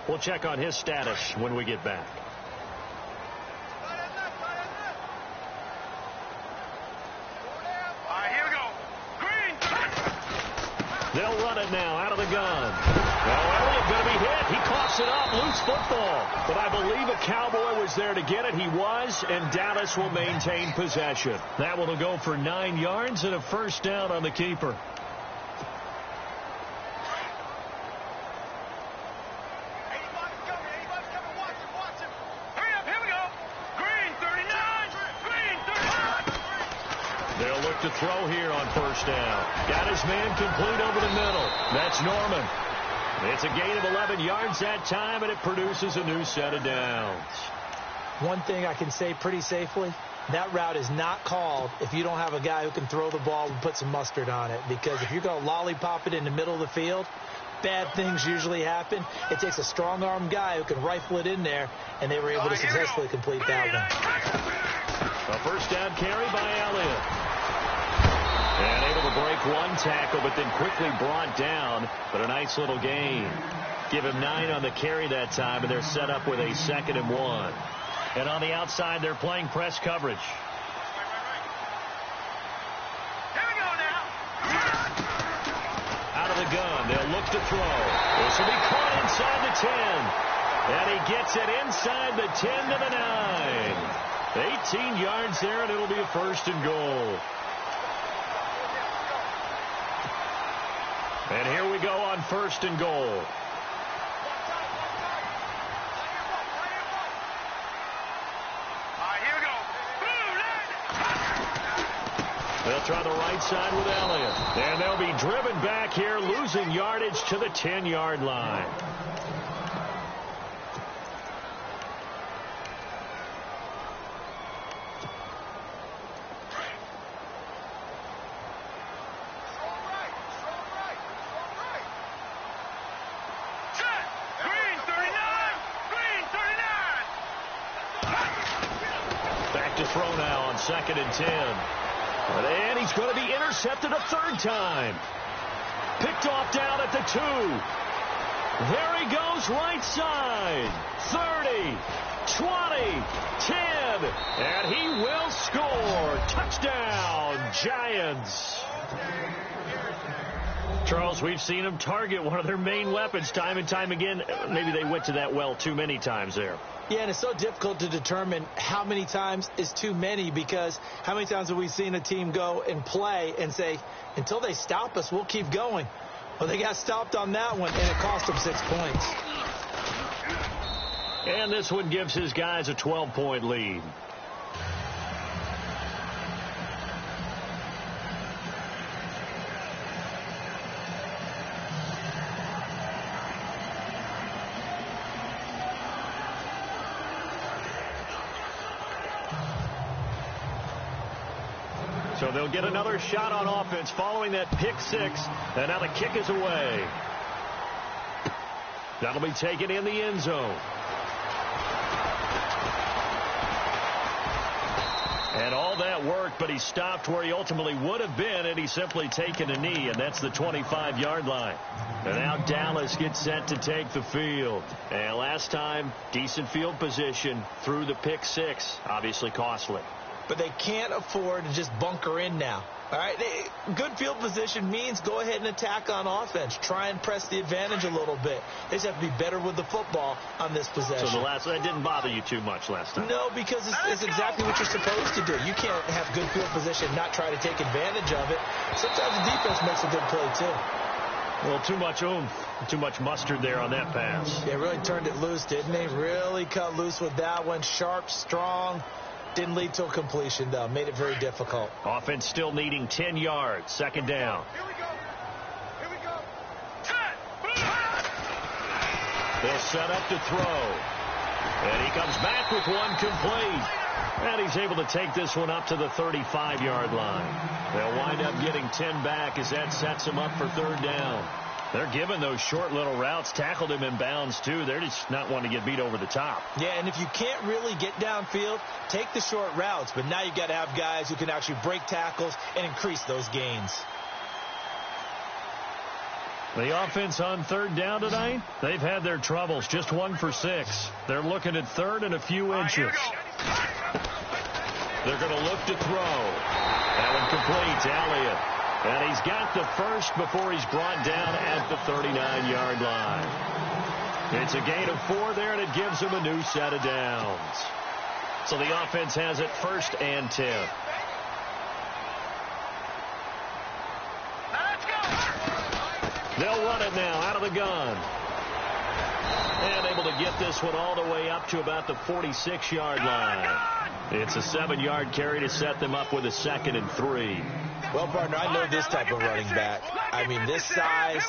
We'll check on his status when we get back. Here we go. run it now out of the gun. Well, Elliott going to be hit. He coughs it up. Loose football. But I believe a Cowboy was there to get it. He was, and Dallas will maintain possession. That one will go for 9 yards and a first down on the keeper. They'll look to throw here on first down. Got his man complete over the middle. That's Norman. It's a gain of 11 yards that time, and it produces a new set of downs. One thing I can say pretty safely, that route is not called if you don't have a guy who can throw the ball and put some mustard on it. Because if you're going to lollipop it in the middle of the field, bad things usually happen. It takes a strong-arm guy who can rifle it in there, and they were able to successfully complete that one. A first down carry by Elliott. And able to break one tackle, but then quickly brought down. But a nice little gain. Give him 9 on the carry that time, and they're set up with a 2nd and 1. And on the outside, they're playing press coverage. Here we go now. Out of the gun, they'll look to throw. This will be caught inside the 10. And he gets it inside the 10 to the 9. 18 yards there, and it'll be a 1st and goal. And here we go on 1st and goal. Here we go. They'll try the right side with Elliott. And they'll be driven back here, losing yardage to the 10-yard line. Throw now on 2nd and 10. And he's going to be intercepted a 3rd time. Picked off down at the 2. There he goes right side. 30, 20, 10. And he will score. Touchdown, Giants. Charles, we've seen them target one of their main weapons time and time again. Maybe they went to that well too many times there. Yeah, and it's so difficult to determine how many times is too many, because how many times have we seen a team go and play and say, until they stop us, we'll keep going. Well, they got stopped on that one, and it cost them 6 points. And this one gives his guys a 12-point lead. So they'll get another shot on offense following that pick 6. And now the kick is away. That'll be taken in the end zone. And all that worked, but he stopped where he ultimately would have been, and he's simply taken a knee, and that's the 25-yard line. And now Dallas gets set to take the field. And last time, decent field position through the pick 6, obviously costly. But they can't afford to just bunker in now. All right, good field position means go ahead and attack on offense. Try and press the advantage a little bit. They just have to be better with the football on this possession. So that didn't bother you too much last time? No, because it's exactly what you're supposed to do. You can't have good field position and not try to take advantage of it. Sometimes the defense makes a good play, too. Well, too much oomph, too much mustard there on that pass. Yeah, really turned it loose, didn't he? Really cut loose with that one. Sharp, strong. Didn't lead to a completion, though. Made it very difficult. Offense still needing 10 yards. 2nd down. Here we go. Here we go. They'll set up to throw. And he comes back with one complete. And he's able to take this one up to the 35-yard line. They'll wind up getting 10 back as that sets them up for 3rd down. They're giving those short little routes. Tackled him in bounds, too. They're just not wanting to get beat over the top. Yeah, and if you can't really get downfield, take the short routes. But now you got to have guys who can actually break tackles and increase those gains. The offense on 3rd down tonight, they've had their troubles. Just 1 for 6. They're looking at 3rd and a few inches. They're going to look to throw. That one complete to Elliott. And he's got the first before he's brought down at the 39-yard line. It's a gain of 4 there, and it gives him a new set of downs. So the offense has it 1st and 10. They'll run it now out of the gun. And able to get this one all the way up to about the 46-yard line. It's a 7-yard carry to set them up with a 2nd and 3. Well, partner, I know this type of running back. I mean, this size,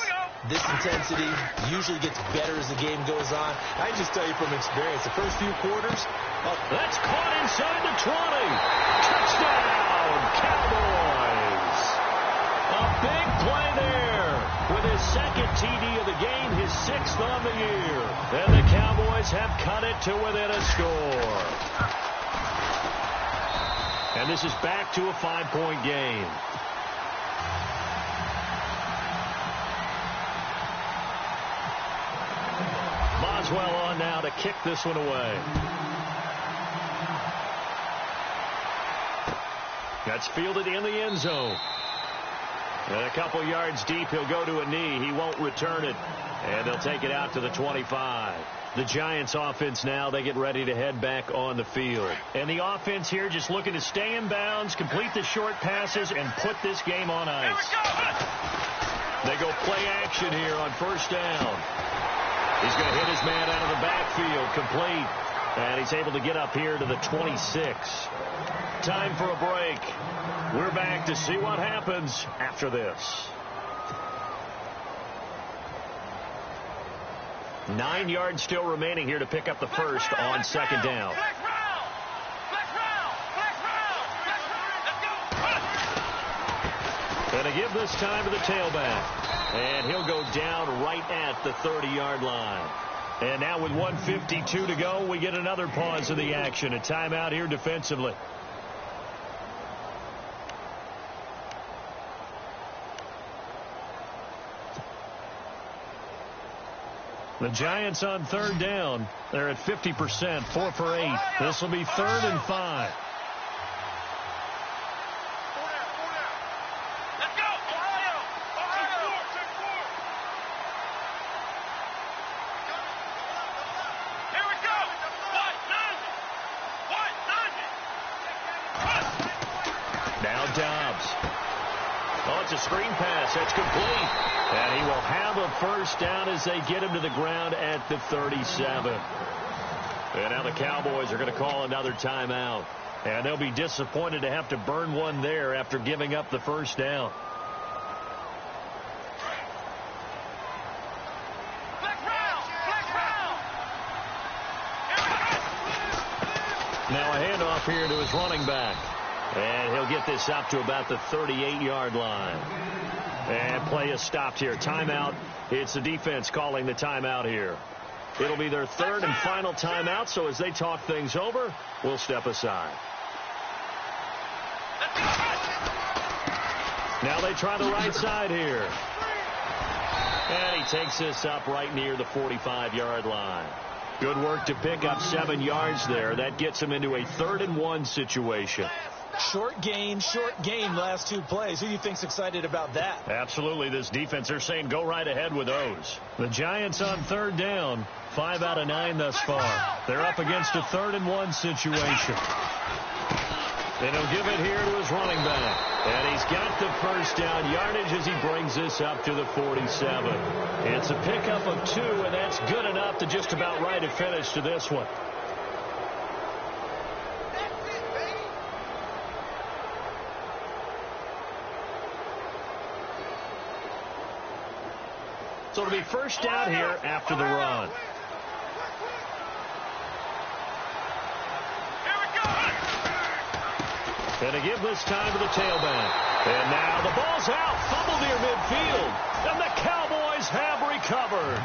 this intensity usually gets better as the game goes on. I can just tell you from experience, the first few quarters. That's caught inside the 20. Touchdown, Cowboys. A big play there with his 2nd TD of the game, his 6th on the year. And the Cowboys have cut it to within a score. And this is back to a 5-point game. Boswell on now to kick this one away. That's fielded in the end zone. And a couple yards deep, he'll go to a knee. He won't return it. And they'll take it out to the 25. The Giants offense now, they get ready to head back on the field. And the offense here just looking to stay in bounds, complete the short passes, and put this game on ice. They go play action here on 1st down. He's going to hit his man out of the backfield, complete. And he's able to get up here to the 26. Time for a break. We're back to see what happens after this. 9 yards still remaining here to pick up the first on 2nd down. And to give this time to the tailback. And he'll go down right at the 30-yard line. And now with 1:52 to go, we get another pause of the action. A timeout here defensively. The Giants on 3rd down. They're at 50%, 4 for 8. This will be 3rd and 5. Now Dobbs. Oh, it's a screen pass. That's complete. And he will have a 1st down as they get him to the ground at the 37. And now the Cowboys are going to call another timeout. And they'll be disappointed to have to burn one there after giving up the 1st down. Now a handoff here to his running back. And he'll get this up to about the 38-yard line. And play is stopped here. Timeout. It's the defense calling the timeout here. It'll be their 3rd and final timeout, so as they talk things over, we'll step aside. Now they try the right side here. And he takes this up right near the 45-yard line. Good work to pick up 7 yards there. That gets him into a 3rd and 1 situation. Short game, last 2 plays. Who do you think's excited about that? Absolutely. This defense, they're saying go right ahead with those. The Giants on 3rd down, 5 out of 9 thus far. They're up against a 3rd and 1 situation. And he'll give it here to his running back. And he's got the 1st down yardage as he brings this up to the 47. It's a pickup of 2, and that's good enough to just about write a finish to this one. So it'll be 1st down here after the run. And to give this time to the tailback. And now the ball's out. Fumble near midfield. And the Cowboys have recovered.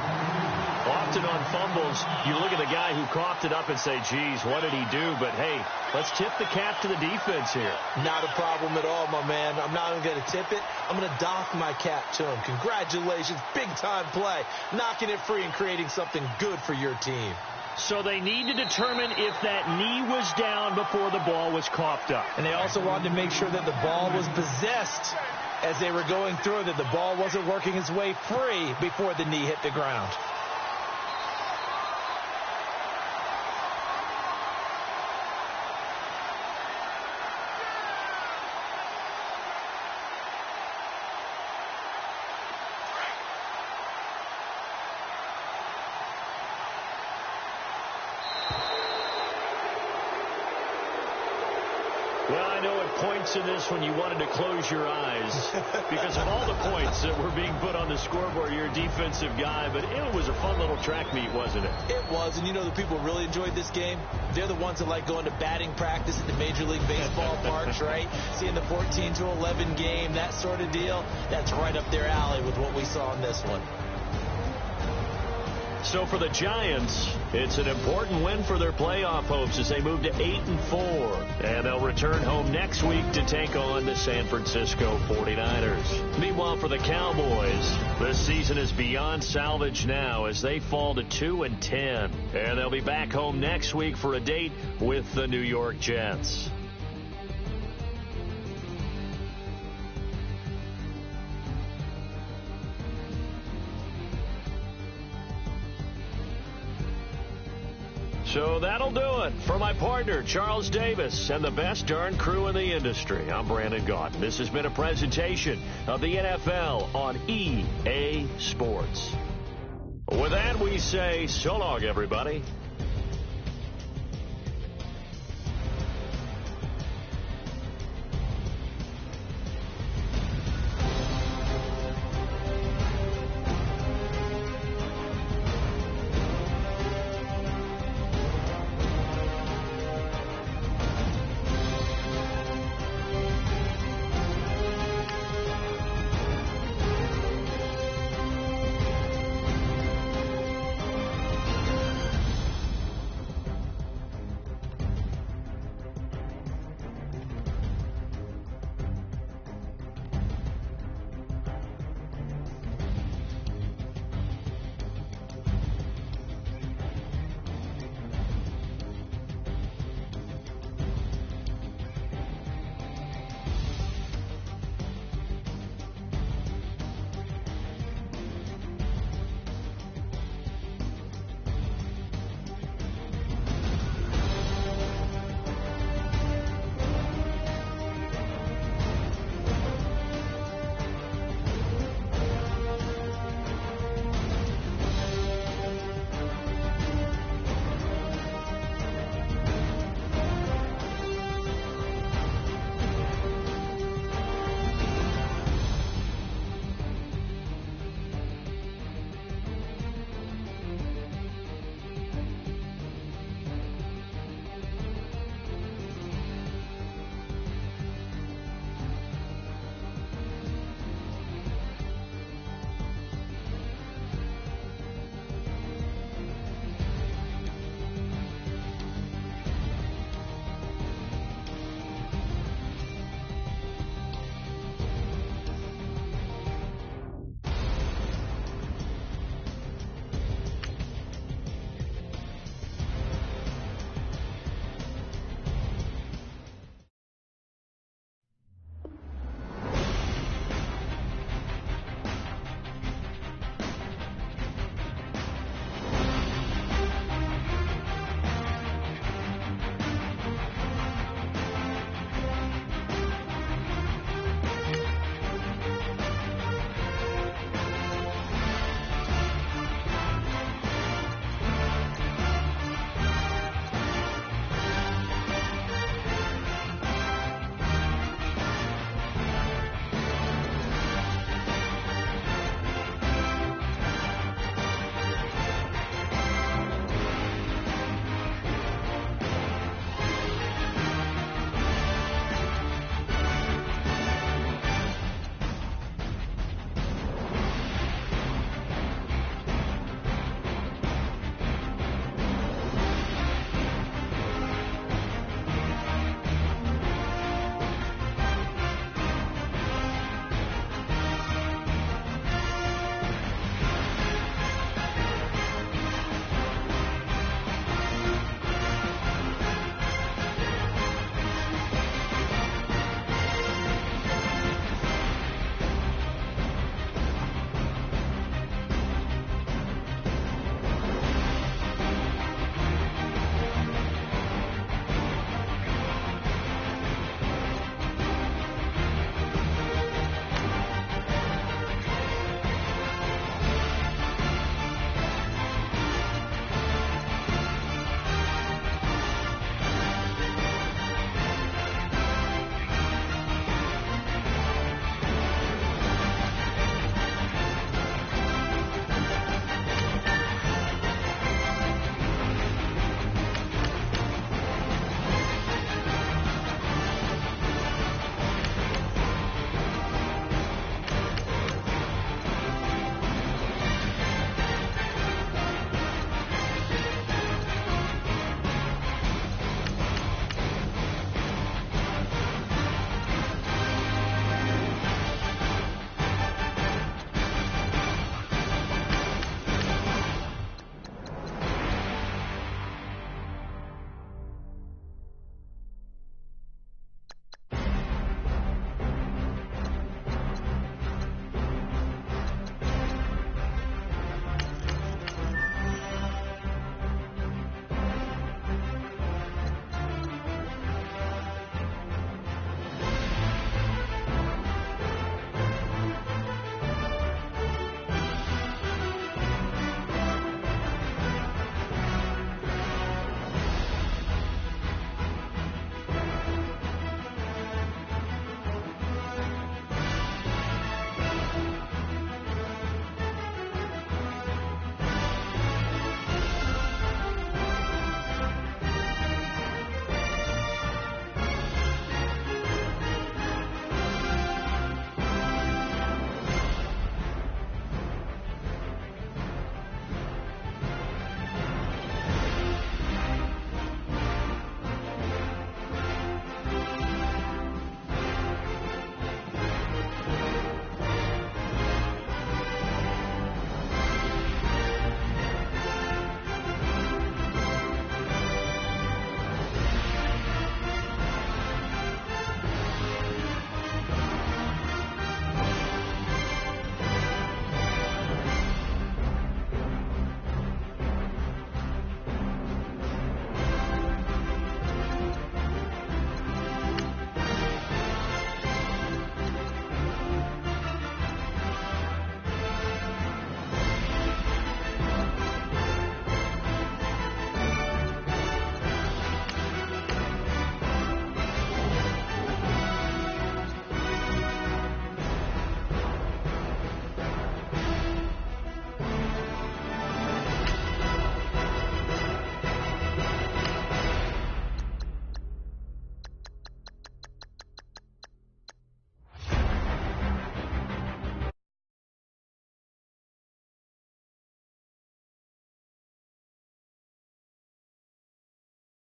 Often on fumbles, you look at the guy who coughed it up and say, geez, what did he do? But, hey, let's tip the cap to the defense here. Not a problem at all, my man. I'm not even going to tip it. I'm going to dock my cap to him. Congratulations. Big-time play. Knocking it free and creating something good for your team. So they need to determine if that knee was down before the ball was coughed up. And they also wanted to make sure that the ball was possessed as they were going through that the ball wasn't working its way free before the knee hit the ground. Well, I know at points in this when you wanted to close your eyes because of all the points that were being put on the scoreboard. You're a defensive guy, but it was a fun little track meet, wasn't it? It was, and you know the people who really enjoyed this game? They're the ones that like going to batting practice at the Major League Baseball parks, right? Seeing the 14-11 game, that sort of deal. That's right up their alley with what we saw in this one. So for the Giants, it's an important win for their playoff hopes as they move to 8-4. And they'll return home next week to take on the San Francisco 49ers. Meanwhile, for the Cowboys, the season is beyond salvage now as they fall to 2-10. And they'll be back home next week for a date with the New York Jets. So that'll do it. For my partner, Charles Davis, and the best darn crew in the industry, I'm Brandon Gaudin. This has been a presentation of the NFL on EA Sports. With that, we say so long, everybody.